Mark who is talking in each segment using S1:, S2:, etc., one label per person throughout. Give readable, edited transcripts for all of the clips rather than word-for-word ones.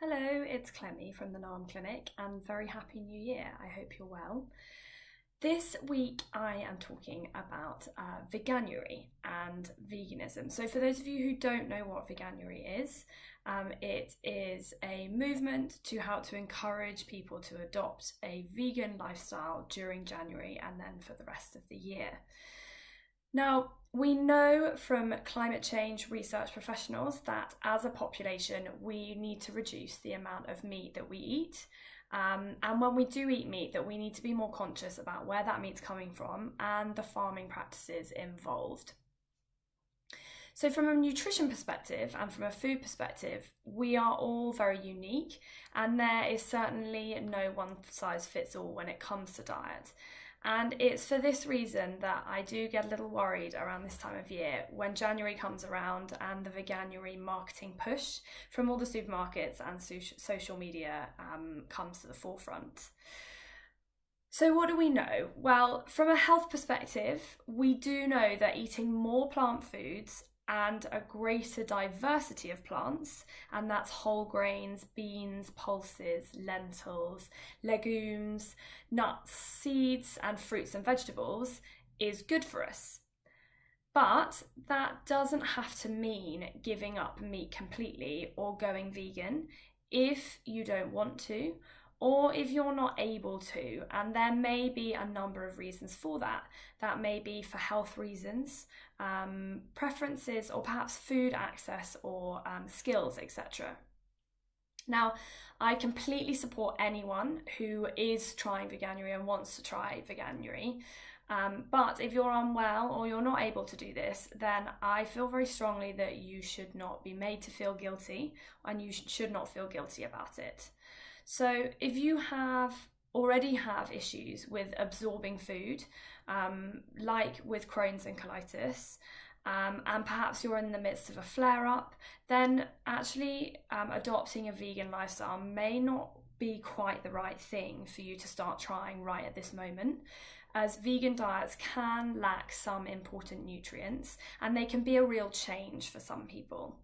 S1: Hello, it's Clemmy from the NARM Clinic and very happy new year. I hope you're well. This week I am talking about Veganuary and veganism. So for those of you who don't know what Veganuary is, it is a movement to help to encourage people to adopt a vegan lifestyle during January and then for the rest of the year. Now, we know from climate change research professionals that as a population, we need to reduce the amount of meat that we eat. And when we do eat meat, that we need to be more conscious about where that meat's coming from and the farming practices involved. So from a nutrition perspective and from a food perspective, we are all very unique, and there is certainly no one size fits all when it comes to diet. And it's for this reason that I do get a little worried around this time of year when January comes around and the Veganuary marketing push from all the supermarkets and social media comes to the forefront. So what do we know? Well, from a health perspective, we do know that eating more plant foods and a greater diversity of plants, and that's whole grains, beans, pulses, lentils, legumes, nuts, seeds, and fruits and vegetables, is good for us. But that doesn't have to mean giving up meat completely or going vegan if you don't want to, or if you're not able to, and there may be a number of reasons for that. That may be for health reasons, preferences, or perhaps food access or skills, etc. Now, I completely support anyone who is trying Veganuary and wants to try Veganuary. But if you're unwell or you're not able to do this, then I feel very strongly that you should not be made to feel guilty, and you should not feel guilty about it. So if you already have issues with absorbing food, like with Crohn's and colitis, and perhaps you're in the midst of a flare-up, then actually adopting a vegan lifestyle may not be quite the right thing for you to start trying right at this moment, as vegan diets can lack some important nutrients and they can be a real change for some people.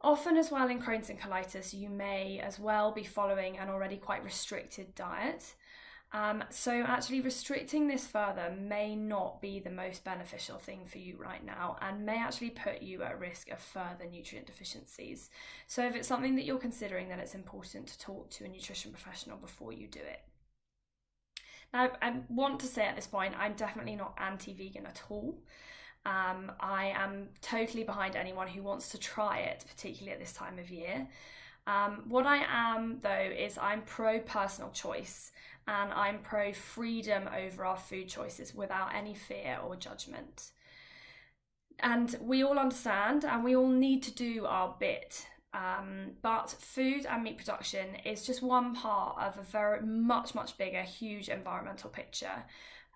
S1: Often as well in Crohn's and colitis, you may as well be following an already quite restricted diet. So actually restricting this further may not be the most beneficial thing for you right now and may actually put you at risk of further nutrient deficiencies. So if it's something that you're considering, then it's important to talk to a nutrition professional before you do it. Now, I want to say at this point, I'm definitely not anti-vegan at all. I am totally behind anyone who wants to try it, particularly at this time of year. What I am, though, is I'm pro personal choice and I'm pro freedom over our food choices without any fear or judgment. And we all understand and we all need to do our bit. But food and meat production is just one part of a very much bigger, huge environmental picture.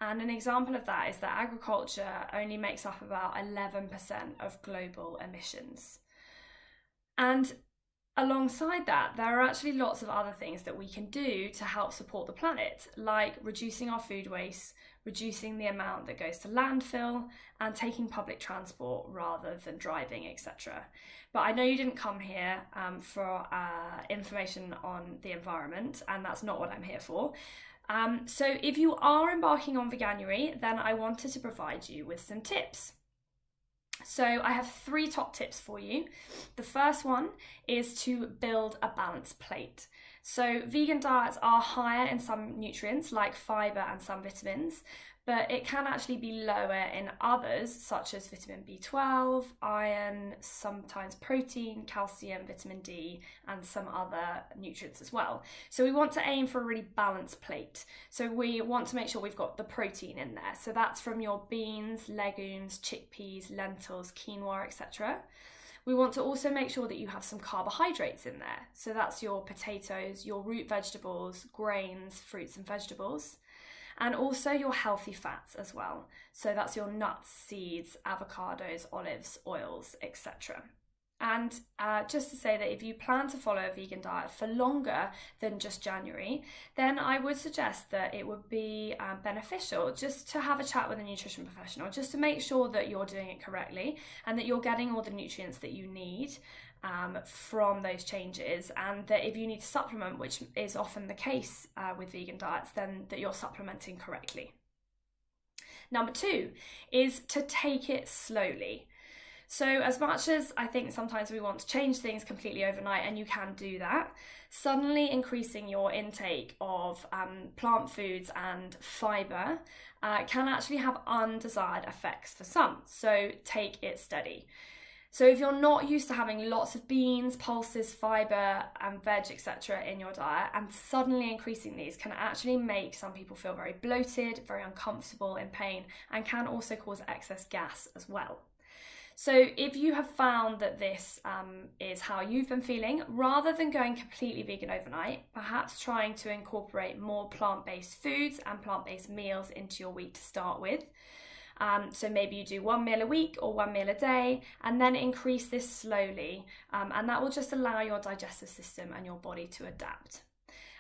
S1: And an example of that is that agriculture only makes up about 11% of global emissions. And alongside that, there are actually lots of other things that we can do to help support the planet, like reducing our food waste, reducing the amount that goes to landfill, and taking public transport rather than driving, etc. But I know you didn't come here for information on the environment, and that's not what I'm here for. So if you are embarking on Veganuary, then I wanted to provide you with some tips. So I have 3 top tips for you. The first one is to build a balanced plate. So vegan diets are higher in some nutrients like fibre and some vitamins, but it can actually be lower in others such as vitamin B12, iron, sometimes protein, calcium, vitamin D, and some other nutrients as well. So we want to aim for a really balanced plate. So we want to make sure we've got the protein in there. So that's from your beans, legumes, chickpeas, lentils, quinoa, etc. We want to also make sure that you have some carbohydrates in there. So that's your potatoes, your root vegetables, grains, fruits and vegetables, and also your healthy fats as well. So that's your nuts, seeds, avocados, olives, oils, etc. And just to say that if you plan to follow a vegan diet for longer than just January, then I would suggest that it would be beneficial just to have a chat with a nutrition professional, just to make sure that you're doing it correctly and that you're getting all the nutrients that you need from those changes, and that if you need to supplement, which is often the case with vegan diets, then that you're supplementing correctly. Number 2 is to take it slowly. So as much as I think sometimes we want to change things completely overnight, and you can do that, suddenly increasing your intake of plant foods and fibre can actually have undesired effects for some. So take it steady. So if you're not used to having lots of beans, pulses, fibre and veg, etc. in your diet, and suddenly increasing these can actually make some people feel very bloated, very uncomfortable, in pain, and can also cause excess gas as well. So if you have found that this is how you've been feeling, rather than going completely vegan overnight, perhaps trying to incorporate more plant-based foods and plant-based meals into your week to start with. So maybe you do 1 meal a week or 1 meal a day, and then increase this slowly, and that will just allow your digestive system and your body to adapt.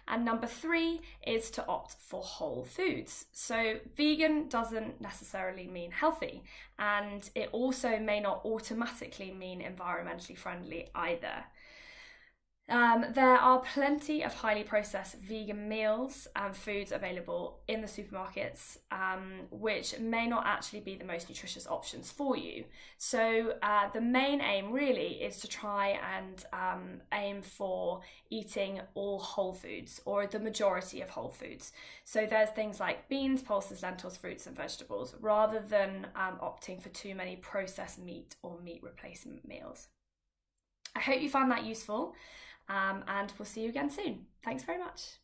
S1: And number 3 is to opt for whole foods. So vegan doesn't necessarily mean healthy, and it also may not automatically mean environmentally friendly either. There are plenty of highly processed vegan meals and foods available in the supermarkets, which may not actually be the most nutritious options for you. So the main aim really is to try and aim for eating all whole foods, or the majority of whole foods. So there's things like beans, pulses, lentils, fruits and vegetables, rather than opting for too many processed meat or meat replacement meals. I hope you found that useful. And we'll see you again soon. Thanks very much.